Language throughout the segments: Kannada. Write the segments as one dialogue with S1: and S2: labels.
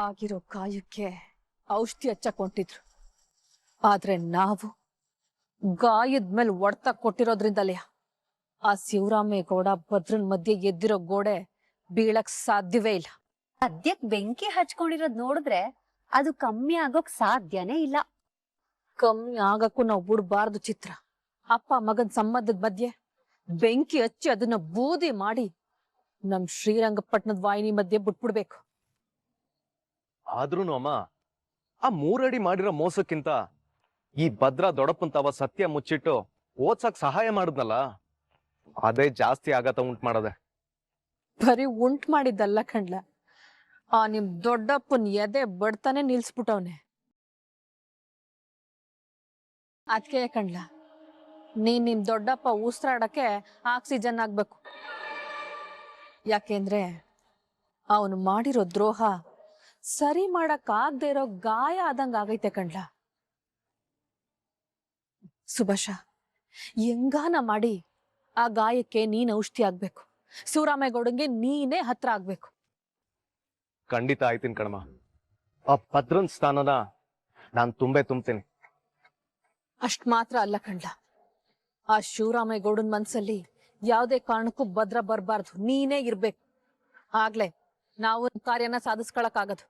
S1: ಆಗಿರೋ ಗಾಯಕ್ಕೆ ಔಷಧಿ ಹಚ್ಚಕೊಂಡಿದ್ರು. ಆದ್ರೆ ನಾವು ಗಾಯದ ಮೇಲೆ ಒಡ್ತ ಕೊಟ್ಟಿರೋದ್ರಿಂದಲೇ ಆ ಶಿವರಾಮೇಗೌಡ ಭದ್ರನ್ ಮಧ್ಯೆ ಎದ್ದಿರೋ ಗೋಡೆ ಬೀಳಕ್ ಸಾಧ್ಯವೇ ಇಲ್ಲ.
S2: ಸದ್ಯಕ್ ಬೆಂಕಿ ಹಚ್ಕೊಂಡಿರೋದ್ ನೋಡಿದ್ರೆ ಅದು ಕಮ್ಮಿ ಆಗೋಕ್ ಸಾಧ್ಯನೇ ಇಲ್ಲ.
S1: ಕಮ್ಮಿ ಆಗಕ್ಕೂ ನಾವು ಬಿಡ್ಬಾರ್ದು ಚಿತ್ರ. ಅಪ್ಪ ಮಗನ್ ಸಂಬಂಧದ ಮಧ್ಯೆ ಬೆಂಕಿ ಹಚ್ಚಿ ಅದನ್ನ ಬೂದಿ ಮಾಡಿ ನಮ್ ಶ್ರೀರಂಗಪಟ್ಟಣದ ವಾಹಿನಿ ಮಧ್ಯೆ ಬಿಟ್ಬಿಡ್ಬೇಕು.
S3: ಆದ್ರೂನು ಅಮ್ಮ, ಆ 3 ಅಡಿ ಮಾಡಿರೋ ಮೋಸಕ್ಕಿಂತ ಈ ಭದ್ರ ದೊಡ್ಡಪ್ಪನ್ ತವ ಸತ್ಯ ಮುಚ್ಚಿಟ್ಟು ಓದ್ಸಕ್ ಸಹಾಯ ಮಾಡಿದ್ನಲ್ಲ, ಅದೇ ಜಾಸ್ತಿ ಆಘಾತ ಉಂಟು ಮಾಡದೆ.
S1: ಬರೀ ಉಂಟು ಮಾಡಿದ್ದಲ್ಲ ಕಣ್ಲ, ಆ ನಿಮ್ ದೊಡ್ಡಪ್ಪನ್ ಎದೆ ಬಡ್ತಾನೆ ನಿಲ್ಸ್ಬಿಟ್ಟವ್ನೆ. ಅದ್ಕೆ ಕಣ್ಲ, ನೀನ್ ನಿಮ್ ದೊಡ್ಡಪ್ಪ ಉಸಿರಾಡಕ್ಕೆ ಆಕ್ಸಿಜನ್ ಆಗ್ಬೇಕು. ಯಾಕೆಂದ್ರೆ ಅವನು ಮಾಡಿರೋ ದ್ರೋಹ ಸರಿ ಮಾಡಕ್ ಆಗದೆ ಇರೋ ಗಾಯ ಆದಂಗ ಆಗೈತೆ ಕಣ್ಲ. ಸುಭಾಷ, ಹೆಂಗಾನ ಮಾಡಿ ಆ ಗಾಯಕ್ಕೆ ನೀನ್ ಔಷಧಿ ಆಗ್ಬೇಕು. ಶಿವರಾಮೇಗೌಡಂಗೆ ನೀನೇ ಹತ್ರ ಆಗ್ಬೇಕು.
S3: ಖಂಡಿತ ಆಯ್ತೀನಿ ಕಣಮ್ಮ. ಆ ಭದ್ರನ್ ಸ್ಥಾನನ ನಾನ್ ತುಂಬ್ತೀನಿ.
S1: ಅಷ್ಟ್ ಮಾತ್ರ ಅಲ್ಲ ಕಣ್ಲ, ಆ ಶಿವರಾಮೇಗೌಡನ್ ಮನ್ಸಲ್ಲಿ ಯಾವ್ದೇ ಕಾರಣಕ್ಕೂ ಭದ್ರ ಬರ್ಬಾರ್ದು, ನೀನೇ ಇರ್ಬೇಕು. ಆಗ್ಲೇ ನಾವು ಕಾರ್ಯನ ಸಾಧಿಸ್ಕೊಳಕ್ಕಾಗದು.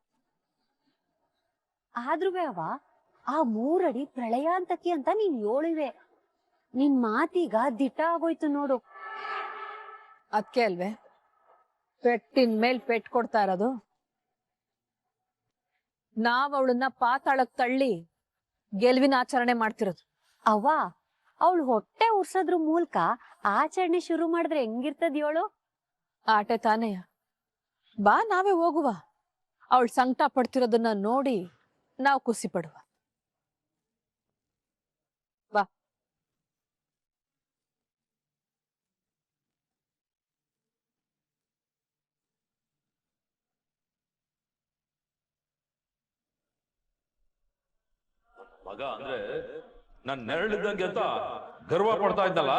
S2: ಆದ್ರೂ ಆ 3 ಅಡಿ ಪ್ರಳಯಾಂತಕಿ ಅಂತ ನೀನ್ ಹೇಳಿವೆ. ನಿನ್ ಮಾತೀಗ ದಿಟ್ಟ ಆಗೋಯ್ತು ನೋಡು.
S1: ಅದ್ಕೆ ಅಲ್ವೇ ಪೆಟ್ಟಿನ ಮೇಲ್ ಪೆಟ್ ಕೊಡ್ತಾ ಇರೋದು. ನಾವ್ ಅವಳನ್ನ ಪಾತಾಳಕ್ ತಳ್ಳಿ ಗೆಲುವಿನ ಆಚರಣೆ ಮಾಡ್ತಿರೋದು.
S2: ಅವಳು ಹೊಟ್ಟೆ ಉರ್ಸೋದ್ರ ಮೂಲಕ ಆಚರಣೆ ಶುರು ಮಾಡಿದ್ರೆ ಹೆಂಗಿರ್ತದ ಹೇಳು?
S1: ಆಟೆ ತಾನೇ. ಬಾ, ನಾವೇ ಹೋಗುವ. ಅವಳು ಸಂಕಟ ಪಡ್ತಿರೋದನ್ನ ನೋಡಿ ನಾವು ಖುಷಿ ಪಡುವ. ಬಾ.
S4: ಮಗ ಅಂದ್ರೆ ನನ್ ನೆರಳಿದ್ದಂಗೆ ಅಂತ ಗರ್ವ ಪಡ್ತಾ ಇದ್ದಲ್ಲ,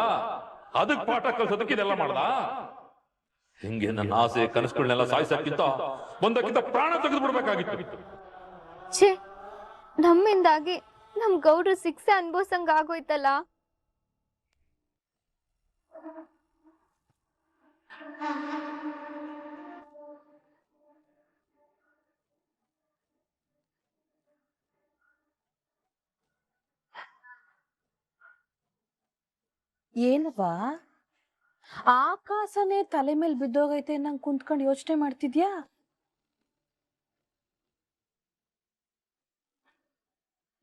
S4: ಅದಕ್ ಪಾಠ ಕಲ್ಸೋದಕ್ಕೆ ಇದೆಲ್ಲ ಮಾಡ್ದ. ಹಿಂಗೆ ನನ್ನ ಆಸೆ ಕನಸುಗಳನ್ನೆಲ್ಲ ಸಾಯಿಸಕ್ಕಿಂತ ಒಂದಕ್ಕಿಂತ ಪ್ರಾಣ ತೆಗೆದು ಬಿಡ್ಬೇಕಾಗಿತ್ತು.
S5: ಛೇ, ನಮ್ಮಿಂದಾಗಿ ನಮ್ ಗೌಡ್ರು ಶಿಕ್ಷೆ ಅನ್ಭವಿಸಂಗ ಆಗೋಯ್ತಲ್ಲ.
S1: ಏನವಾ ಆಕಾಶನೇ ತಲೆ ಮೇಲೆ ಬಿದ್ದೋಗೈತೆ ನಂಗೆ ಕುಂತ್ಕೊಂಡು ಯೋಚನೆ ಮಾಡ್ತಿದ್ಯಾ?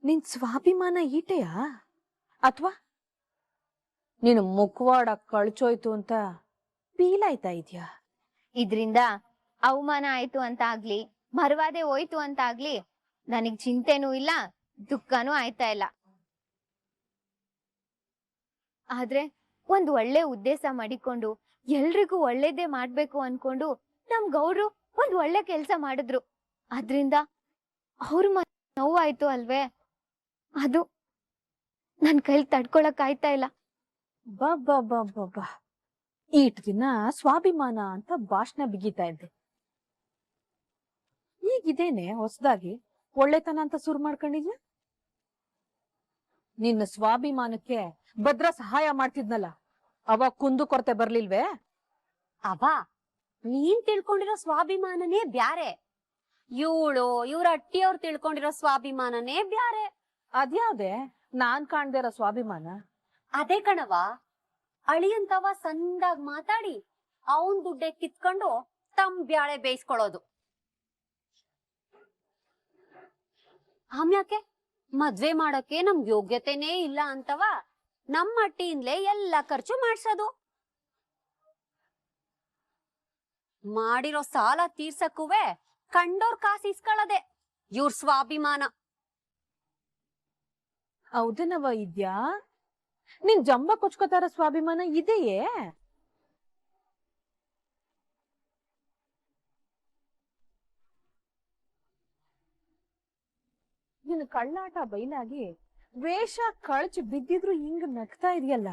S1: ನಿನ್ ಸ್ವಾಭಿಮಾನ ಈಟೆಯಾ ಅಥವಾ ನೀನು ಮುಖವಾಡ ಕಳ್ಚೋಯ್ತು ಅಂತ ಫೀಲ್ ಆಯ್ತಾ ಇದ್ಯಾ?
S5: ಇದ್ರಿಂದ ಅವಮಾನ ಆಯ್ತು ಅಂತ ಆಗ್ಲಿ, ಮರವಾದೆ ಹೋಯ್ತು ಅಂತ ಆಗ್ಲಿ ನನಗ್ ಚಿಂತೆನೂ ಇಲ್ಲ, ದುಃಖನೂ ಆಯ್ತಾ ಇಲ್ಲ. ಆದ್ರೆ ಒಂದ್ ಒಳ್ಳೆ ಉದ್ದೇಶ ಮಾಡಿಕೊಂಡು ಎಲ್ರಿಗೂ ಒಳ್ಳೇದೇ ಮಾಡ್ಬೇಕು ಅನ್ಕೊಂಡು ನಮ್ ಗೌಡ್ರು ಒಂದ್ ಒಳ್ಳೆ ಕೆಲ್ಸ ಮಾಡಿದ್ರು. ಅದ್ರಿಂದ ಅವ್ರ ನೋವಾಯ್ತು ಅಲ್ವೇ, ಅದು ನನ್ ಕೈಲಿ ತಡ್ಕೊಳಕ್ ಆಯ್ತಾ ಇಲ್ಲ.
S1: ಬಾ ಈಟ್ ದಿನ ಸ್ವಾಭಿಮಾನ ಅಂತ ಭಾಷಣ ಬಿಗಿತಾ ಇದ್ದೆ. ಈಗಿದೇನೆ ಹೊಸದಾಗಿ ಒಳ್ಳೆತನ ಅಂತ ಶುರು ಮಾಡ್ಕೊಂಡಿದ್ಯ? ನಿನ್ನ ಸ್ವಾಭಿಮಾನಕ್ಕೆ ಭದ್ರ ಸಹಾಯ ಮಾಡ್ತಿದ್ನಲ್ಲ, ಅವಾಗ ಕುಂದು ಕೊರತೆ ಬರ್ಲಿಲ್ವೇ?
S2: ನೀನ್ ತಿಳ್ಕೊಂಡಿರೋ ಸ್ವಾಭಿಮಾನನೇ ಬ್ಯಾರೆ, ಇವ್ರ ಅಟ್ಟಿಯವ್ರು ತಿಳ್ಕೊಂಡಿರೋ ಸ್ವಾಭಿಮಾನನೇ ಬ್ಯಾರೆ.
S1: ಅದ್ಯಾವ್ದೆ ನಾನ್ ಕಾಣ್ದೇ ಇರೋ ಸ್ವಾಭಿಮಾನ?
S2: ಅದೇ ಕಣವ, ಅಳಿಯಂತವ ಸಂದಾಗ್ ಮಾತಾಡಿ ಅವನ್ ದುಡ್ಡೆ ಕಿತ್ಕೊಂಡು ತಮ್ ಬ್ಯಾಳೆ ಬೇಯಿಸ್ಕೊಳ್ಳೋದು. ಆಮ್ಯಾಕೆ ಮದ್ವೆ ಮಾಡಕ್ಕೆ ನಮ್ ಯೋಗ್ಯತೆನೇ ಇಲ್ಲ ಅಂತವ ನಮ್ಮ ಅಟ್ಟಿಯಿಂದಲೇ ಎಲ್ಲ ಖರ್ಚು ಮಾಡ್ಸೋದು. ಮಾಡಿರೋ ಸಾಲ ತೀರ್ಸಕ್ಕೂವೆ ಕಂಡೋರ್ ಕಾಸು ಇಸ್ಕೊಳ್ಳದೆ ಇವ್ರ ಸ್ವಾಭಿಮಾನ.
S1: ಹೌದನವ ಇದ್ಯಾ? ನಿನ್ ಜಂಬ ಕೊಚ್ಕೋತಾರ ಸ್ವಾಭಿಮಾನ ಇದೆಯೇ? ನಿನ್ ಕಳ್ಳಾಟ ಬಯಲಾಗಿ ವೇಷ ಕಳ್ಚಿ ಬಿದ್ದಿದ್ರು ಹಿಂಗ್ ನಗ್ತಾ ಇದೆಯಲ್ಲ,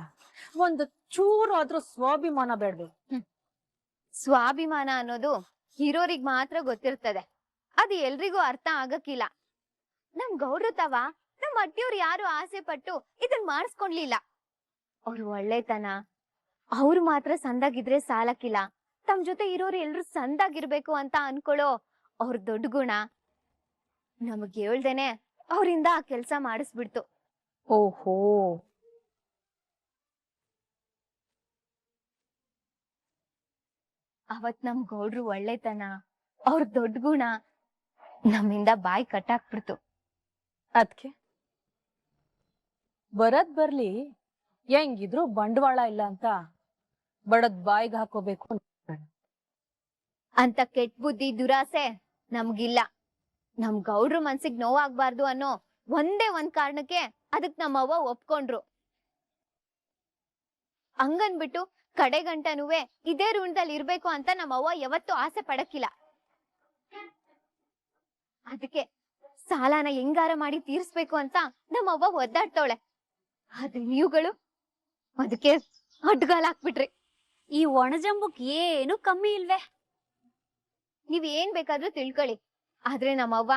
S1: ಒಂದು ಚೂರಾದ್ರೂ ಸ್ವಾಭಿಮಾನ ಬೇಡ್ಬೇಕು.
S5: ಸ್ವಾಭಿಮಾನ ಅನ್ನೋದು ಇರೋರಿಗ್ ಮಾತ್ರ ಗೊತ್ತಿರ್ತದೆ, ಅದು ಎಲ್ರಿಗೂ ಅರ್ಥ ಆಗಕ್ಕಿಲ್ಲ. ನಮ್ ಗೌಡ್ರು ತವ ನಮ್ ಅಟ್ಟಿಯವ್ರು ಯಾರು ಆಸೆ ಪಟ್ಟು ಇದನ್ ಮಾಡಿಸ್ಕೊಂಡ್ಲಿಲ್ಲ. ಅವ್ರು ಒಳ್ಳೆತನ, ಅವ್ರು ಮಾತ್ರ ಸಂದಾಗಿದ್ರೆ ಸಾಲಕ್ಕಿಲ್ಲ, ತಮ್ ಜೊತೆ ಇರೋರು ಎಲ್ರು ಸಂದಾಗಿರ್ಬೇಕು ಅಂತ ಅನ್ಕೊಳ್ಳೋ ಅವ್ರ ದೊಡ್ಡ ಗುಣ ನಮಗ್ ಹೇಳ್ದೇನೆ ಅವ್ರಿಂದ ಆ ಕೆಲ್ಸ ಮಾಡಿಸ್ಬಿಡ್ತು.
S1: ಓಹೋ,
S5: ಅವತ್ ನಮ್ ಗೌಡ್ರು ಒಳ್ಳೆತನ, ಅವ್ರ ದೊಡ್ಡ ಗುಣ ನಮ್ಮಿಂದ ಬಾಯಿ ಕಟ್ಟಾಕ್ಬಿಡ್ತು.
S1: ಅದ್ಕೆ ಬರದ್ ಬರ್ಲಿ, ಹೆಂಗಿದ್ರು ಬಂಡವಾಳ ಇಲ್ಲ ಅಂತ ಬಡದ್ ಬಾಯಿಗೆ ಹಾಕೋಬೇಕು
S5: ಅಂತ ಕೆಟ್ಟ ಬುದ್ಧಿ ದುರಾಸೆ ನಮ್ಗಿಲ್ಲ. ನಮ್ ಗೌಡ್ರು ಮನ್ಸಿಗ್ ನೋವಾಗ್ಬಾರ್ದು ಅನ್ನೋ ಒಂದೇ ಒಂದ್ ಕಾರಣಕ್ಕೆ ಅದಕ್ ನಮ್ಮವ್ವ ಒಪ್ಕೊಂಡ್ರು. ಹಂಗನ್ಬಿಟ್ಟು ಕಡೆಗಂಟನುವೆ ಇದೇ ಋಣದಲ್ಲಿ ಇರ್ಬೇಕು ಅಂತ ನಮ್ಮವ್ವ ಯಾವತ್ತೂ ಆಸೆ ಪಡಕ್ಕಿಲ್ಲ. ಅದಕ್ಕೆ ಸಾಲನ ಹೆಂಗಾರ ಮಾಡಿ ತೀರ್ಸ್ಬೇಕು ಅಂತ ನಮ್ಮವ್ವ ಒದ್ದಾಡ್ತವಳೆ. ಆದ್ರೆ ನೀವುಗಳು ಅದಕ್ಕೆ ಅಡ್ಗಾಲ ಹಾಕ್ಬಿಟ್ರಿ.
S2: ಈ ಒಣಜಂಬುಕ್ ಏನು ಕಮ್ಮಿ ಇಲ್ವೇ?
S5: ನೀವ್ ಏನ್ ಬೇಕಾದ್ರೂ ತಿಳ್ಕೊಳ್ಳಿ, ಆದ್ರೆ ನಮ್ಮವ್ವ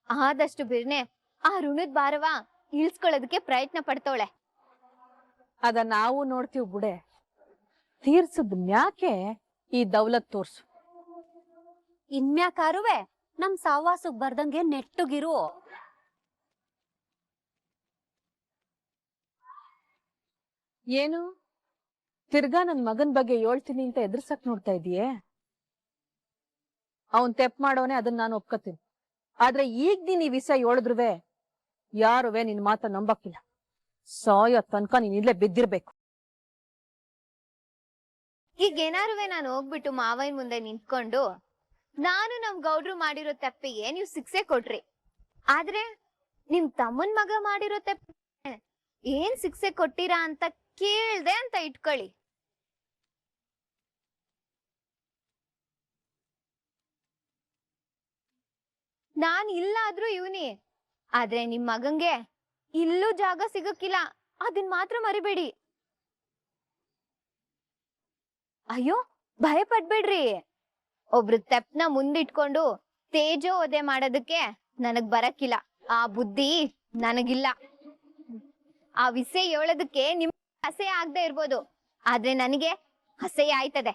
S5: ಆದಷ್ಟು ಬಿರ್ನೆ ಆ ಋಣದ ಭಾರವ ಇಳ್ಸ್ಕೊಳ್ಳೋದಕ್ಕೆ ಪ್ರಯತ್ನ ಪಡ್ತವಳೆ.
S1: ಅದ ನಾವು ನೋಡ್ತೀವಿ ಬುಡೆ. ತೀರ್ಸದ್ ಮ್ಯಾಕೆ ಈ ದೌಲತ್ ತೋರ್ಸು.
S2: ಇನ್ಮ್ಯಾಕಾರುವೆ ನಮ್ ಸಾವಾಸಕ್ ಬರ್ದಂಗೆ ನೆಟ್ಟುಗಿರು.
S1: ಏನು ತಿರ್ಗಾ ನನ್ ಮಗನ್ ಬಗ್ಗೆ ಹೇಳ್ತೀನಿ ಅಂತ ಎದುರ್ಸಕ್ ನೋಡ್ತಾ ಇದೀಯೇ? ಅವನ್ ತೆಪ್ ಮಾಡೋನೆ, ಅದನ್ನ ನಾನು ಒಪ್ಕೋತೀನಿ. ಆದ್ರೆ ಈಗ ನೀನ್ ಈ ವಿಷಯ ಹೇಳಿದ್ರುವೆ ಯಾರುವೆ ನಿನ್ ಮಾತ ನಂಬಕ್ಕಿಲ್ಲ. ಸಾಯೋ ತನಕ ನೀನ್ ಇಲ್ಲೇ ಬಿದ್ದಿರ್ಬೇಕು.
S5: ಈಗ ಏನಾರುವೆ ನಾನು ಹೋಗ್ಬಿಟ್ಟು ಮಾವಯ್ಯನ್ ಮುಂದೆ ನಿಂತ್ಕೊಂಡು ನಾನು ನಮ್ ಗೌಡ್ರು ಮಾಡಿರೋ ತಪ್ಪಿಗೆ ನೀವ್ ಶಿಕ್ಷೆ ಕೊಟ್ರಿ, ಆದ್ರೆ ನಿಮ್ ತಮ್ಮನ್ ಮಗ ಮಾಡಿರೋ ತಪ್ಪಿಗೆ ಏನ್ ಶಿಕ್ಷೆ ಕೊಟ್ಟಿರಾ ಅಂತ ಕೇಳ್ದೆ ಅಂತ ಇಟ್ಕೊಳ್ಳಿ. ನಾನ್ ಇಲ್ಲಾದ್ರೂ ಇವನಿ, ಆದ್ರೆ ನಿಮ್ ಮಗಂಗೆ ಇಲ್ಲೂ ಜಾಗ ಸಿಗಕ್ಕಿಲ್ಲ, ಅದನ್ ಮಾತ್ರ ಮರಿಬೇಡಿ. ಅಯ್ಯೋ, ಭಯ ಪಡ್ಬೇಡ್ರಿ. ಒಬ್ರು ತೆಪ್ನ ಮುಂದಿಟ್ಕೊಂಡು ತೇಜೋ ಒದೆ ಮಾಡೋದಕ್ಕೆ ನನಗ್ ಬರಕ್ಕಿಲ್ಲ, ಆ ಬುದ್ಧಿ ನನಗಿಲ್ಲ. ಆ ವಿಷಯ ಹೇಳೋದಕ್ಕೆ ನಿಮ್ ಅಸಹ್ಯ ಆಗದೆ ಇರ್ಬೋದು, ಆದ್ರೆ ನನಗೆ ಅಸಹ್ಯ ಆಯ್ತದೆ.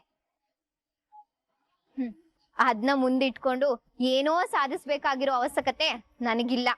S5: ಅದನ್ನ ಮುಂದಿಟ್ಕೊಂಡು ಏನೋ ಸಾಧಿಸ್ಬೇಕಾಗಿರೋ ಅವಶ್ಯಕತೆ ನನಗಿಲ್ಲ.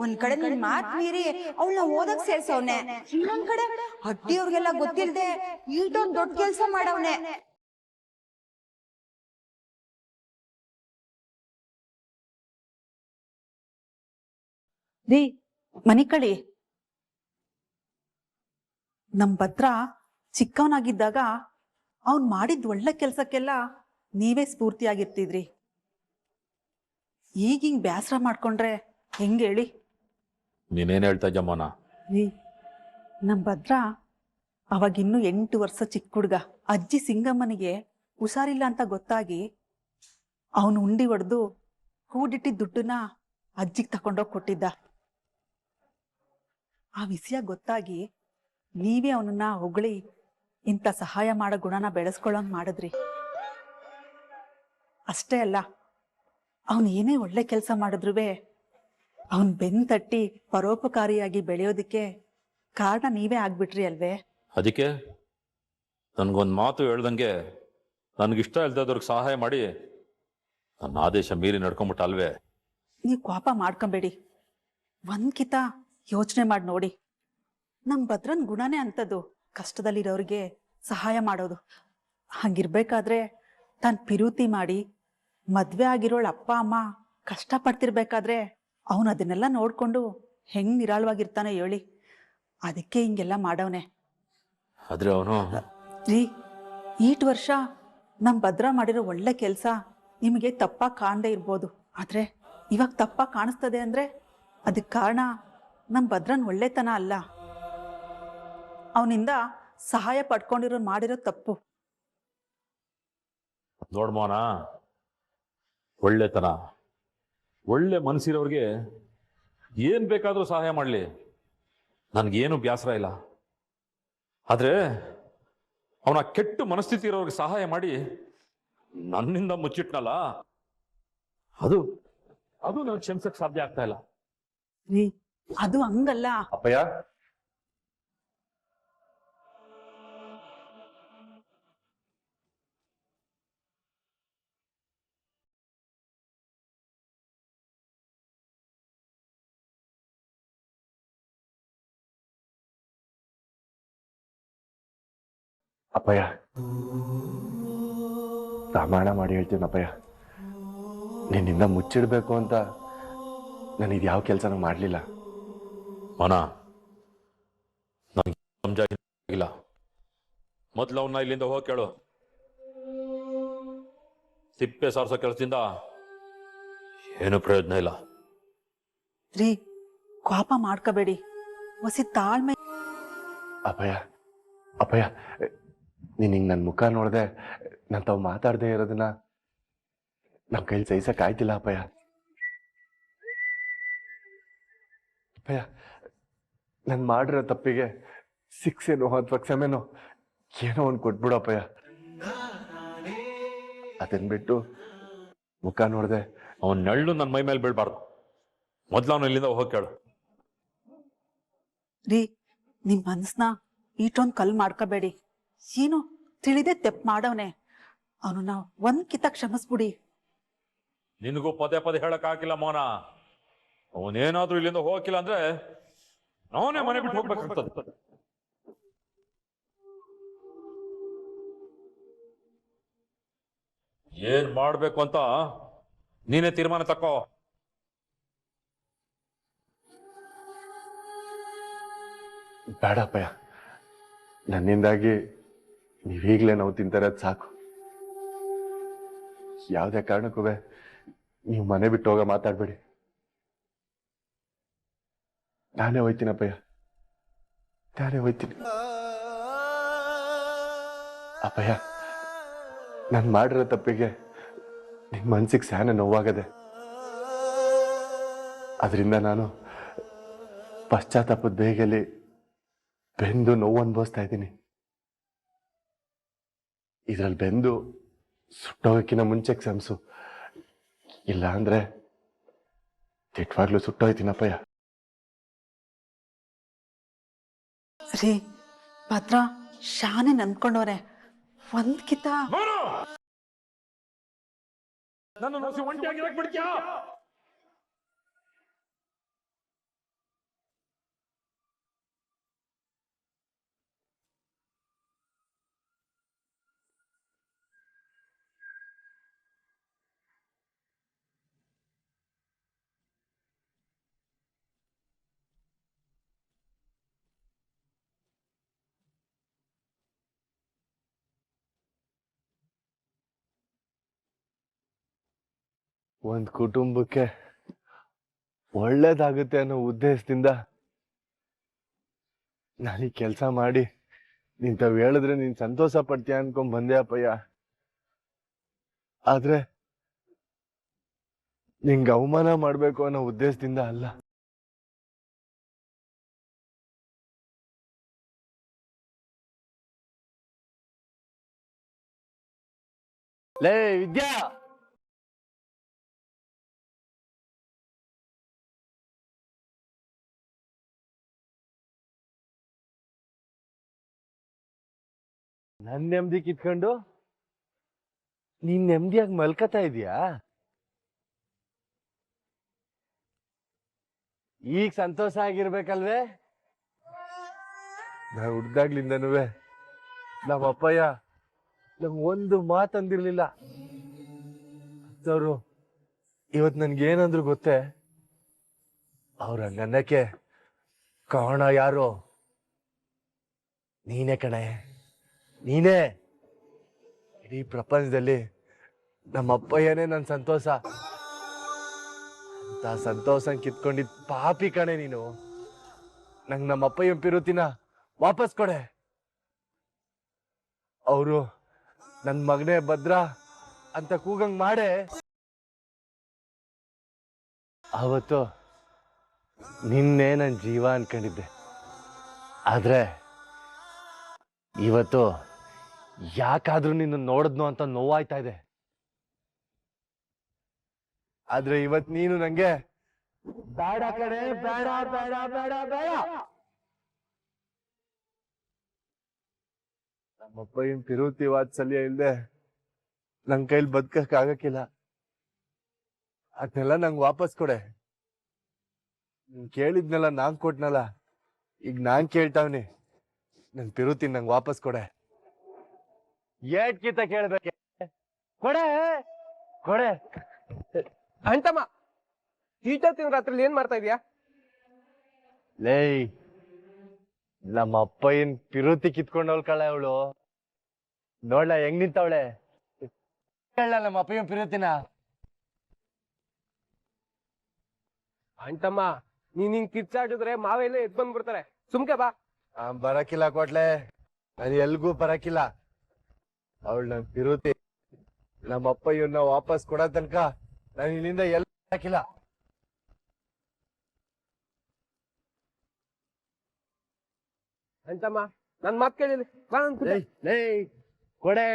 S6: ಒಂದ್ ಕಡೆ ನಿನ್ ಮಾತ್ ಮೀರಿ ಅವಳನ್ನ ಓದಕ್ ಸೇರ್ಸವ್ನೆ, ಇನ್ನೊಂದ್ ಕಡೆ ಅಟ್ಟಿಯವ್ರಿಗೆಲ್ಲ ಗೊತ್ತಿಲ್ದೆ ಈಟೊಂದ್ ದೊಡ್ಡ ಕೆಲ್ಸ ಮಾಡವ್ನೆ. ರೀ ಮನಿಕಳಿ, ನಮ್ ಭದ್ರ ಚಿಕ್ಕವನಾಗಿದ್ದಾಗ ಅವ್ನ್ ಮಾಡಿದ್ ಒಳ್ಳೆ ಕೆಲ್ಸಕ್ಕೆಲ್ಲ ನೀವೇ ಸ್ಫೂರ್ತಿಯಾಗಿರ್ತಿದ್ರಿ. ಈಗಿಂಗ್ ಬ್ಯಾಸರ ಮಾಡ್ಕೊಂಡ್ರೆ ಹೆಂಗ್ ಹೇಳಿ?
S4: ನೀನೇನ್ ಹೇಳ್ತಾ ಜಮ್ಮನ?
S6: ರೀ, ನಮ್ ಭದ್ರ ಅವಾಗಿನ್ನೂ 8 ವರ್ಷ ಚಿಕ್ಕ ಹುಡ್ಗ. ಅಜ್ಜಿ ಸಿಂಗಮ್ಮನಿಗೆ ಹುಷಾರಿಲ್ಲ ಅಂತ ಗೊತ್ತಾಗಿ ಅವನು ಉಂಡಿ ಹೊಡೆದು ಕೂಡಿಟ್ಟಿದ್ದ ದುಡ್ಡನ್ನ ಅಜ್ಜಿಗೆ ತಕೊಂಡೋಗಿ ಕೊಟ್ಟಿದ್ದ. ಆ ವಿಷಯ ಗೊತ್ತಾಗಿ ನೀವೇ ಅವನನ್ನ ಹೊಗಳಿ ಇಂಥ ಸಹಾಯ ಮಾಡೋ ಗುಣನ ಬೆಳೆಸ್ಕೊಳ್ಳೋಂಗ್ ಮಾಡಿದ್ರಿ. ಅಷ್ಟೇ ಅಲ್ಲ, ಅವನು ಏನೇ ಒಳ್ಳೆ ಕೆಲಸ ಮಾಡಿದ್ರುವೆ ಅವನ್ ಬೆನ್ ತಟ್ಟಿ ಪರೋಪಕಾರಿಯಾಗಿ ಬೆಳೆಯೋದಕ್ಕೆ ಕಾರಣ ನೀವೇ ಆಗ್ಬಿಟ್ರಿ ಅಲ್ವೇ?
S4: ಅದಕ್ಕೆ ನನ್ಗೊಂದ್ ಮಾತು ಹೇಳ್ದಂಗೆ ನನ್ಗಿಷ್ಟ ಇಲ್ದವ್ರಿಗೆ ಸಹಾಯ ಮಾಡಿ ನನ್ನ ಆದೇಶ ಮೀರಿ ನಡ್ಕೊಂಬಿಟ್ಟ ಅಲ್ವೇ?
S6: ನೀವು ಕೋಪ ಮಾಡ್ಕೊಂಬೇಡಿ, ಒಂದ್ಕಿತ ಯೋಚನೆ ಮಾಡಿ ನೋಡಿ. ನಮ್ ಭದ್ರನ್ ಗುಣನೇ ಅಂತದ್ದು, ಕಷ್ಟದಲ್ಲಿರೋರಿಗೆ ಸಹಾಯ ಮಾಡೋದು. ಹಂಗಿರ್ಬೇಕಾದ್ರೆ ತಾನು ಪಿರೂತಿ ಮಾಡಿ ಮದ್ವೆ ಆಗಿರೋಳ ಅಪ್ಪ ಅಮ್ಮ ಕಷ್ಟ ಪಡ್ತಿರ್ಬೇಕಾದ್ರೆ ಅವನು ಅದನ್ನೆಲ್ಲ ನೋಡ್ಕೊಂಡು ಹೆಂಗ್ ನಿರಾಳವಾಗಿರ್ತಾನೆ ಹೇಳಿ? ಅದಕ್ಕೆ ಹಿಂಗೆಲ್ಲ ಮಾಡವನೆ.
S4: ಆದ್ರೆ ಅವನು
S6: ರೀ, ಈಟ್ ವರ್ಷ ನಮ್ ಭದ್ರ ಮಾಡಿರೋ ಒಳ್ಳೆ ಕೆಲಸ ನಿಮಗೆ ತಪ್ಪಾಗಿ ಕಾಣದೇ ಇರ್ಬೋದು, ಆದ್ರೆ ಇವಾಗ ತಪ್ಪಾಗಿ ಕಾಣಿಸ್ತದೆ ಅಂದ್ರೆ ಅದಕ್ಕೆ ಕಾರಣ ನಮ್ ಭದ್ರನ್ ಒಳ್ಳೆತನ ಅಲ್ಲ, ಅವನಿಂದ ಸಹಾಯ ಪಡ್ಕೊಂಡಿರೋ ಮಾಡಿರೋ ತಪ್ಪು.
S4: ನೋಡ್ಮೋನ, ಒಳ್ಳೆತನ, ಒಳ್ಳೆ ಮನಸ್ಸಿರೋರಿಗೆ ಏನ್ ಬೇಕಾದ್ರೂ ಸಹಾಯ ಮಾಡಲಿ, ನನ್ಗೇನು ಬೇಸರ ಇಲ್ಲ. ಆದ್ರೆ ಅವನ ಕೆಟ್ಟ ಮನಸ್ಥಿತಿ ಇರೋರಿಗೆ ಸಹಾಯ ಮಾಡಿ ನನ್ನಿಂದ ಮುಚ್ಚಿಟ್ನಲ್ಲ, ಅದು ಅದು ನನಗೆ ಕ್ಷಮಿಸಕ್ ಸಾಧ್ಯ ಆಗ್ತಾ ಇಲ್ಲ.
S6: ರೀ, ಅದು ಹಂಗಲ್ಲ.
S3: ಅಪ್ಪಯ್ಯ, ಅಪ್ಪಯ್ಯ, ಪ್ರಮಾಣ ಮಾಡಿ ಹೇಳ್ತೀನಿ ಅಪ್ಪಯ್ಯ, ನಿನ್ನಿಂದ ಮುಚ್ಚಿಡ್ಬೇಕು ಅಂತ ನಾನು ಇದು ಯಾವ ಕೆಲಸನೂ ಮಾಡಲಿಲ್ಲ.
S4: ಮನ, ನನಗೆ ಸಮಜಾಗಿಲ್ಲ. ಮೊದ್ಲು ಅವನ್ನ ಇಲ್ಲಿಂದ ಹೋಗಿ ಕೇಳು. ತಿಪ್ಪೆ ಸಾರಿಸೋ ಕೆಲಸದಿಂದ ಏನು ಪ್ರಯೋಜನ ಇಲ್ಲ.
S6: ರೀ, ಕೋಪ ಮಾಡ್ಕೋಬೇಡಿ, ಹೊಸಿ ತಾಳ್ಮೆ.
S3: ಅಪ್ಪಯ್ಯ, ಅಪ್ಪಯ್ಯ, ನೀನು ಹಿಂಗೆ ನನ್ನ ಮುಖ ನೋಡಿದೆ ನಾನು ತಾವು ಮಾತಾಡದೆ ಇರೋದನ್ನ ನಮ್ಮ ಕೈಲಿ ಸಹಿಸಕ್ ಆಯ್ತಿಲ್ಲ ಅಪ್ಪಯ್ಯ. ಅಪ್ಪಯ್ಯ, ನಾನು ಮಾಡಿರೋ ತಪ್ಪಿಗೆ ಶಿಕ್ಷೆನೋ ಅಥವಾ ಕ್ಷಮೆನೋ ಏನೋ ಒಂದು ಕೊಟ್ಬಿಡು ಅಪ್ಪಯ್ಯ. ಅದನ್ನ ಬಿಟ್ಟು ಮುಖ ನೋಡಿದೆ
S4: ಅವನ್ ನೆರಳು ನನ್ನ ಮೈ ಮೇಲೆ ಬೀಳ್ಬಾರ್ದು. ಮೊದ್ಲು ಅವನು ಇಲ್ಲಿಂದ ಹೋಗಿ ಕೇಳು.
S6: ರೀ, ನಿಮ್ ಮನ್ಸ್ನ ಈಟೊಂದ್ ಕಲ್ ಮಾಡ್ಕೋಬೇಡಿ. ಏನು ತಿಳಿದೆ ತೆಪ್ ಮಾಡವನೆ, ಅವನನ್ನ ಒಂದ್ ಕಿತ ಕ್ಷಮಿಸ್ಬಿಡಿ.
S4: ನಿನಗೂ ಪದೇ ಪದೇ ಹೇಳಕ್ ಆಗಿಲ್ಲ ಮೋನ. ಅವನೇನಾದ್ರೂ ಇಲ್ಲಿಂದ ಹೋಗಿಲ್ಲ ಅಂದ್ರೆ ಅವನೇ ಮನೆ ಬಿಟ್ಟು ಹೋಗ್ಬೇಕಾಗ್ತದೆ. ಏನ್ ಮಾಡ್ಬೇಕು ಅಂತ ನೀನೇ ತೀರ್ಮಾನ ತಕ್ಕೋ.
S3: ಬೇಡ ಅಪ್ಪಯ್ಯ, ನನ್ನಿಂದಾಗಿ ನೀವೀಗ್ಲೇ ನಾವು ತಿಂತಾರದ್ ಸಾಕು. ಯಾವುದೇ ಕಾರಣಕ್ಕೂ ನೀವು ಮನೆ ಬಿಟ್ಟು ಹೋಗ ಮಾತಾಡ್ಬೇಡಿ. ನಾನೇ ಹೋಯ್ತೀನಪ್ಪಯ್ಯ, ನಾನೇ ಹೋಯ್ತೀನಿ. ಅಪ್ಪಯ್ಯ, ನಾನು ಮಾಡಿರೋ ತಪ್ಪಿಗೆ ನಿನ್ನ ಮನ್ಸಿಗೆ ಸ್ಯಾನ ನೋವಾಗದೆ. ಅದರಿಂದ ನಾನು ಪಶ್ಚಾತ್ತಾಪದ ಬೇಗಲಿ ಬೆಂದು ನೋವು ಅನುಭವಿಸ್ತಾ ಇದ್ದೀನಿ. ಇದ್ರಲ್ಲಿ ಬೆಂದು ಸುಟ್ಟೋಗಕ್ಕಿಂತ ಮುಂಚೆ ಕ್ಷಮಿಸು, ಇಲ್ಲ ಅಂದ್ರೆ ತಿಟ್ವಾಗ್ಲೂ ಸುಟ್ಟೋಯ್ತೀನಪ್ಪಯ್ಯ.
S6: ರೀ, ಭದ್ರ ಶಾನೆ ನಂದ್ಕೊಂಡವ್ರೆ, ಒಂದ್ ಕಿತ.
S4: ನನ್ನ ಒಂಟಿಯಾಗಿರಕ್ ಬಿಡ್ತೀಯಾ?
S3: ಒಂದು ಕುಟುಂಬಕ್ಕೆ ಒಳ್ಳೇದಾಗುತ್ತೆ ಅನ್ನೋ ಉದ್ದೇಶದಿಂದ ನಾನೀ ಕೆಲಸ ಮಾಡಿ ನಿಂತಾವ್ ಹೇಳಿದ್ರೆ ನೀನ್ ಸಂತೋಷ ಪಡ್ತೀಯ ಅನ್ಕೊಂಡ್ ಬಂದೆ ಅಪ್ಪಯ್ಯ. ಆದ್ರೆ ನಿಂಗೆ ಅವಮಾನ ಮಾಡ್ಬೇಕು ಅನ್ನೋ ಉದ್ದೇಶದಿಂದ ಅಲ್ಲ. ಲೇ ವಿದ್ಯಾ, ನನ್ ನೆಮ್ಮದಿ ಕಿತ್ಕೊಂಡು ನೀನ್ ನೆಮ್ಮದಿಯಾಗಿ ಮಲ್ಕತಾ ಇದೀಯಾ? ಈಗ ಸಂತೋಷ ಆಗಿರ್ಬೇಕಲ್ವೇ? ನಾ ಹುಡ್ದಾಗ್ಲಿಂದನೂ ನಮ್ಮ ಅಪ್ಪಯ್ಯ ನಮ್ಗೆ ಒಂದು ಮಾತಂದಿರ್ಲಿಲ್ಲ. ಅವರು ಇವತ್ ನನ್ಗೇನಂದ್ರು ಗೊತ್ತೇ? ಅವ್ರ ಹಂಗನ್ನಕ್ಕೆ ಕಾರಣ ಯಾರು? ನೀನೇ ಕಣೆ, ನೀನೇ. ಇಡೀ ಪ್ರಪಂಚದಲ್ಲಿ ನಮ್ಮ ಅಪ್ಪಯ್ಯನೇ ನನ್ ಸಂತೋಷ. ಅಂತ ಸಂತೋಷ ಕಿತ್ಕೊಂಡಿದ್ ಪಾಪಿ ಕಣೆ ನೀನು. ನಂಗೆ ನಮ್ಮ ಅಪ್ಪಯ್ಯ ಪಿರುತಿನ ವಾಪಸ್ ಕೊಡೆ.
S7: ಅವರು ನನ್ ಮಗನೇ ಭದ್ರ ಅಂತ ಕೂಗಂಗ್ ಮಾಡೆ ಅವತ್ತು ನಿನ್ನೆ ನನ್ ಜೀವ ಅನ್ಕೊಂಡಿದ್ದೆ. ಆದ್ರೆ ಇವತ್ತು ಯಾಕಾದ್ರೂ ನಿನ್ನ ನೋಡಿದ್ನು ಅಂತ ನೋವಾಯ್ತಾ ಇದೆ. ಆದ್ರೆ ಇವತ್ ನೀನು ನಂಗೆ ಬೇಡ ಕಣೆ, ಬೇಡ ಬೇಡ ಬೇಡ ಬೇಡ. ನಮ್ಮಪ್ಪ ಏನ್ ತಿರುತಿ ವಾತ್ಸಲ್ಯ ಇಲ್ದೆ ನನ್ ಕೈಲಿ ಬದುಕಕ್ ಆಗಕ್ಕಿಲ್ಲ. ಅದನ್ನೆಲ್ಲ ನಂಗೆ ವಾಪಸ್ ಕೊಡೆ. ನೀನ್ ಕೇಳಿದ್ನೆಲ್ಲ ನಾನ್ ಕೊಟ್ನಲ್ಲ, ಈಗ ನಾನ್ ಕೇಳ್ತಾವ್ನಿ. ನನ್ ಪಿರುತಿ ನಂಗೆ ವಾಪಸ್ ಕೊಡೆ. ಏಟ್ಕಿತ ಕೇಳ್ಬೇಕೆ? ಕೊಡೆ ಕೊಡೆ.
S8: ಅಂತಮ್ಮ ಈಟೊತ್ತಿನ ರಾತ್ರಿ ಏನ್ ಮಾಡ್ತಾ ಇದೀಯಾ?
S7: ಲೇ, ನಮ್ಮ ಅಪ್ಪ ಏನ್ ಪಿರುತಿ ಕಿತ್ಕೊಂಡವಳ್ ಕಳ ಅವಳು. ನೋಡ್ಲ ಹೆಂಗ್ ನಿಂತವಳೆ. ಹೇಳ ನಮ್ಮ ಅಪ್ಪ ಏನ್ ಪಿರುತಿನ.
S8: ಅಂತಮ್ಮ ನೀನ್ ಹಿಂಗ್ ಕಿಚ್ಚಾಡಿದ್ರೆ ಮಾವೆಲ್ಲ ಎದ್ ಬಂದ್ಬಿಡ್ತಾರೆ. ಸುಮ್ಕೆ ಬಾ.
S7: ಬರಕಿಲ್ಲ ಕೊಟ್ಲೆ, ನಾನು ಎಲ್ಗೂ ಬರಕಿಲ್ಲ. ಅವಳು ನನ್ ಪಿರುತಿ. ನಮ್ಮಪ್ಪ ಇವನ್ನ ವಾಪಸ್ ಕೊಡೋ ತನಕ ನಾನು ಇಲ್ಲಿಂದ ಎಲ್ಲ ಬರಕಿಲ್ಲ.
S8: ಅಂತಮ್ಮ ನನ್ ಮಾತ್ ಕೇಳಿಲಿ ಬಾ.
S7: ಕೊಡೆ.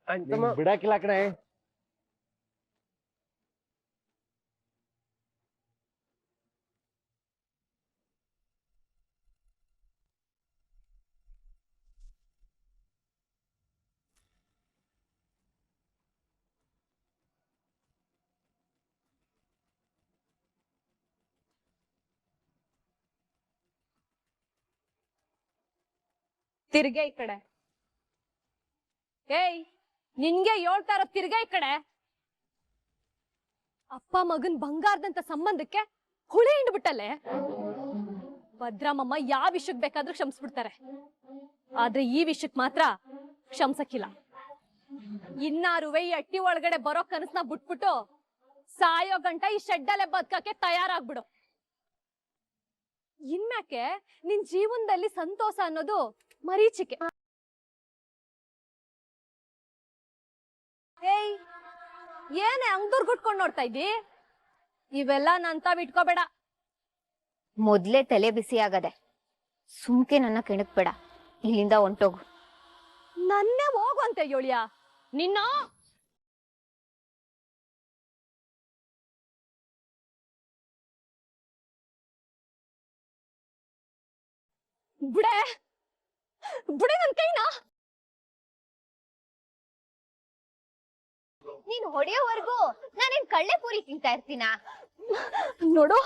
S8: ಅಂತಮ್ಮ
S7: ಬಿಡಾಕಿಲ್ಲ ಕಣೆ.
S1: ತಿರ್ಗೆ ಈ ಕಡೆ. ಏಯ್, ನಿನ್ಗೆ ಹೇಳ್ತಾ ಇರೋ ತಿರ್ಗೆ ಈ ಕಡೆ. ಅಪ್ಪ ಮಗನ್ ಬಂಗಾರದಂತ ಸಂಬಂಧಕ್ಕೆ ಹುಳಿ ಹಿಂಡ್ಬಿಟ್ಟಲೆ. ಭದ್ರಮ್ಮಮ್ಮ ಯಾವ ವಿಷಯಕ್ ಬೇಕಾದ್ರೂ ಕ್ಷಮಿಸ್ಬಿಡ್ತಾರೆ, ಆದ್ರೆ ಈ ವಿಷಯಕ್ ಮಾತ್ರ ಕ್ಷಮಿಸಕ್ಕಿಲ್ಲ. ಇನ್ನಾರುವೆ ಈ ಅಟ್ಟಿ ಒಳಗಡೆ ಬರೋ ಕನಸನ್ನ ಬಿಟ್ಬಿಟ್ಟು ಸಾಯೋ ಗಂಟ ಈ ಶೆಡ್ಡಲ್ಲೇ ಬದುಕಕ್ಕೆ ತಯಾರಾಗ್ಬಿಡು. ಇನ್ಮ್ಯಾಕೆ ನಿನ್ ಜೀವನದಲ್ಲಿ ಸಂತೋಷ ಅನ್ನೋದು ಮರೀಚಿಕೆ. ಏಯ್, ಏನೇ ಹಂಗ್ ಗುಟ್ಕೊಂಡ್ ನೋಡ್ತಾ ಇದ್ದಿ? ಇವೆಲ್ಲ ನಂತಾವ್ ಇಟ್ಕೋಬೇಡ.
S5: ಮೊದ್ಲೇ ತಲೆ ಬಿಸಿ ಆಗದೆ, ಸುಮ್ಕೆ ನನ್ನ ಕೆಣಕ್ಬೇಡ, ಇಲ್ಲಿಂದ ಹೊಂಟೋಗು.
S1: ನನ್ನೇ ಹೋಗು ಅಂತ ಹೇಳಿಯ ನಿನ್ನ. ಬಿಡೆ ಬಿಡೆ ನನ್ ಕೈನಾ.
S5: ನೀನ್ ಹೊಡೆಯೋವರೆಗೂ ನಾನೇನ್ ಕಳ್ಳೆ ಪೂರಿ ತಿಂತಾ ಇರ್ತೀನ?
S1: ನೋಡು,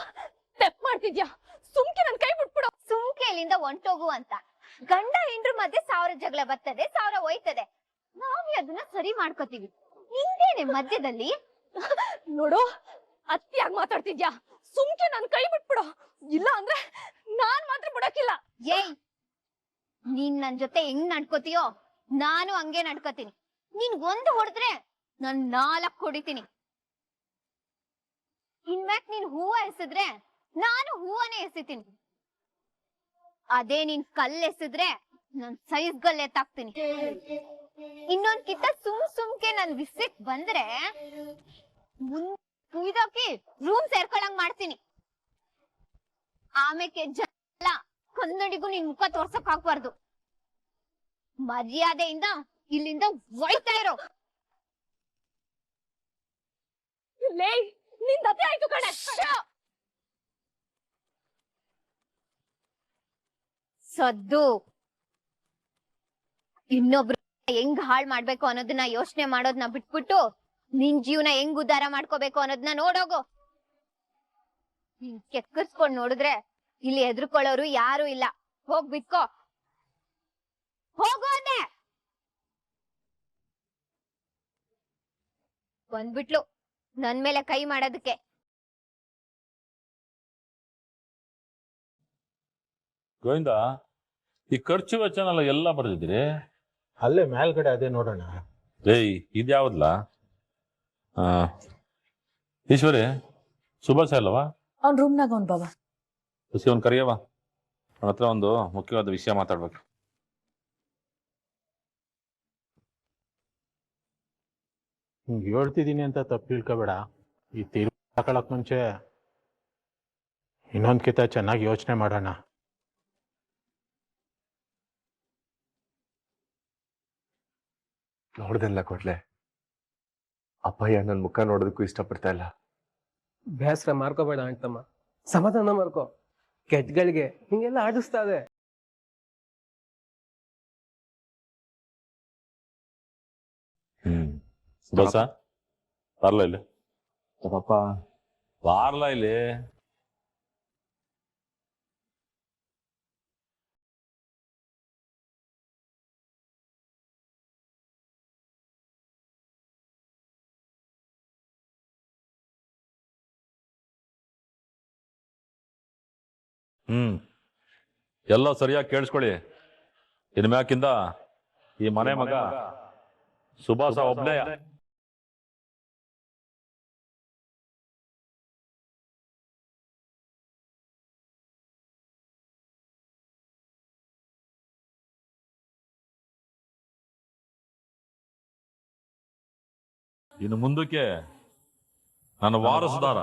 S1: ತೆಪ್ ಮಾಡ್ತಿದ್ಯಾ. ಸುಮ್ಕೆ ನನ್ ಕೈ ಬಿಟ್ಬಿಡು.
S5: ಸುಮ್ಕೆ ಇಲ್ಲಿಂದ ಹೊಂಟೋಗು ಅಂತ. ಗಂಡ ಹೆಂಡ್ರ ಮಧ್ಯೆ 1000 ಜಗಳ ಬರ್ತದೆ, 1000 ಹೋಯ್ತದೆ. ನಾವೇ ಅದನ್ನ ಸರಿ ಮಾಡ್ಕೋತೀವಿ. ನಿಂದೇನೆ ಮಧ್ಯದಲ್ಲಿ?
S1: ನೋಡು, ಅತಿಯಾಗಿ ಮಾತಾಡ್ತಿದ್ಯಾ. ಸುಮ್ಕೆ ನನ್ ಕೈ ಬಿಟ್ಬಿಡು, ಇಲ್ಲ ಅಂದ್ರೆ ನಾನ್ ಮಾತ್ರ ಬಿಡಕ್ಕಿಲ್ಲ.
S5: ಏಯ್, ನೀನ್ ನನ್ ಜೊತೆ ಹೆಂಗ್ ನಡ್ಕೋತೀಯೋ ನಾನು ಹಂಗೆ ನಡ್ಕೋತೀನಿ. ನೀನ್ ಒಂದು ಹೊಡೆದ್ರೆ ನಾನ್ 4 ಹೊಡಿತೀನಿ. ಇನ್ಮ್ಯಾಕ್ ನೀನ್ ಹೂವ ಎಸೆದ್ರೆ ನಾನು ಹೂವನೇ ಎಸಿತೀನಿ. ಅದೇ ನೀನ್ ಕಲ್ಲು ಎಸೆದ್ರೆ ನಾನ್ ಸೈಜ್ ಗಲ್ ಎತ್ತಾಕ್ತೀನಿ. ಇನ್ನೊಂದ್ ಕಿತ್ತ ಸುಮ್ಕೆ ನನ್ ವಿಸಿಟ್ ಬಂದ್ರೆ ಕುಯ್ದೋಕಿ ರೂಮ್ ಸೇರ್ಕೊಳಂಗ್ ಮಾಡ್ತೀನಿ. ಆಮೇಲೆ ಜನ ಕನ್ನಡಿಗೂ ನಿನ್ ಮುಖ ತೋರ್ಸಕ್ ಆಗ್ಬಾರ್ದು. ಮರ್ಯಾದೆಯಿಂದ ಇಲ್ಲಿಂದ ಹೋಯ್ತಾ ಇರೋ.
S1: ಲೇ, ನಿಂದ ಅತಿ ಆಯ್ತು ಕಣೆ.
S5: ಸದ್ದು. ಇನ್ನೊಬ್ರು ಹೆಂಗ್ ಹಾಳ್ ಮಾಡ್ಬೇಕು ಅನ್ನೋದನ್ನ ಯೋಚನೆ ಮಾಡೋದನ್ನ ಬಿಟ್ಬಿಟ್ಟು ನಿನ್ ಜೀವನ ಹೆಂಗ್ ಉದ್ಧಾರ ಮಾಡ್ಕೋಬೇಕು ಅನ್ನೋದನ್ನ ನೋಡೋಗು. ನೀನ್ ಕೆಕ್ಕರ್ಸ್ಕೊಂಡ್ ನೋಡಿದ್ರೆ ಇಲ್ಲಿ ಎದ್ರುಕೊಳ್ಳೋರು ಯಾರು ಇಲ್ಲ. ಹೋಗ್ ಬಿತ್ಕೋ, ಹೋಗು ಅಂದೆ. ಬಂದ್ಬಿಟ್ಲು ನನ್ ಮೇಲೆ ಕೈ ಮಾಡೋದಕ್ಕೆ.
S4: ಗೋವಿಂದ, ಈ ಖರ್ಚು ವೆಚ್ಚನೆಲ್ಲ ಎಲ್ಲ ಬರ್ದಿದ್ದೀರಿ?
S9: ಅಲ್ಲೇ ಮೇಲ್ಗಡೆ ಅದೇ ನೋಡೋಣ.
S4: ಏಯ್, ಇದ್ಯಾವ್ದಲ್ಲ? ಈಶ್ವರಿ, ಸುಭಾಷ ಅಲ್ಲವಾ?
S1: ಅವ್ನ್ ರೂಮ್ನಾಗ ಅವ್ನ್ ಬಾಬಾ.
S4: ಅವ್ನು ಕರಿಯವ, ಅವನ ಹತ್ರ ಒಂದು ಮುಖ್ಯವಾದ ವಿಷಯ ಮಾತಾಡ್ಬೇಕು.
S9: ಹಿಂಗೆ ಹೇಳ್ತಿದ್ದೀನಿ ಅಂತ ತಪ್ಪು ತಿಳ್ಕೊಬೇಡ. ಈ ತೀರ್ಮಾನ ತಗೊಳಕ್ ಮುಂಚೆ ಇನ್ನೊಂದ್ಕಿತ ಚೆನ್ನಾಗಿ ಯೋಚನೆ ಮಾಡೋಣ.
S3: ನೋಡ್ದಲ್ಲ ಕೊಡ್ಲೆ, ಅಪ್ಪಯ್ಯ ನನ್ ಮುಖ ನೋಡೋದಕ್ಕೂ ಇಷ್ಟಪಡ್ತಾ ಇಲ್ಲ.
S8: ಬೇಸರ ಮಾಡ್ಕೋಬೇಡ ಅಂತಮ್ಮ, ಸಮಾಧಾನ ಮಾಡ್ಕೋ. ಕೆಟ್ಟಗಳಿಗೆ ಹಿಂಗೆಲ್ಲ ಆಡಿಸ್ತಾ ಇದೆ.
S4: ಬಸ ಬರ್ಲ ಇಲ್ಲಿ,
S3: ಪಾಪ
S4: ಬಾರ್ಲ ಇಲ್ಲಿ. ಎಲ್ಲ ಸರಿಯಾಗಿ ಕೇಳಿಸ್ಕೊಳ್ಳಿ. ಇನ್ಮ್ಯಾಕಿಂದ ಈ ಮನೆ ಮಗ ಸುಭಾಸ ಒಬ್ನೇ. ಇನ್ನು ಮುಂದಕ್ಕೆ ನನ್ನ ವಾರಸುದಾರ,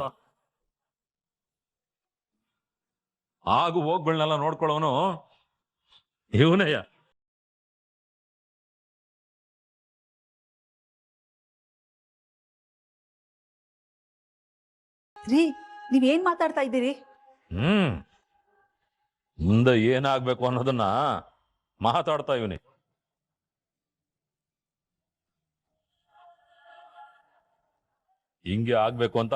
S4: ಆಗು ಹೋಗ್ಗಳನ್ನೆಲ್ಲ ನೋಡ್ಕೊಳ್ಳೋನು ಇವನಯ್ಯ.
S6: ರೀ, ನೀವೇನ್ ಮಾತಾಡ್ತಾ ಇದ್ದೀರಿ?
S4: ಮುಂದೆ ಏನಾಗ್ಬೇಕು ಅನ್ನೋದನ್ನ ಮಾತಾಡ್ತಾ ಇವನಿ. ಹಿಂಗೆ ಆಗ್ಬೇಕು ಅಂತ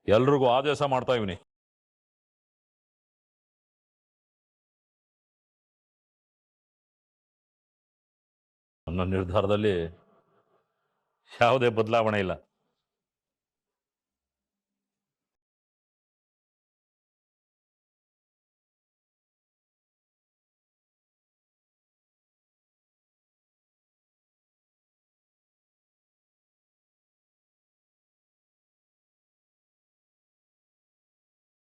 S4: ಎಲ್ರಿಗೂ ಆದೇಶ ಮಾಡ್ತಾ ಇವನಿ. ನನ್ನ ನಿರ್ಧಾರದಲ್ಲಿ ಯಾವುದೇ ಬದಲಾವಣೆ ಇಲ್ಲ.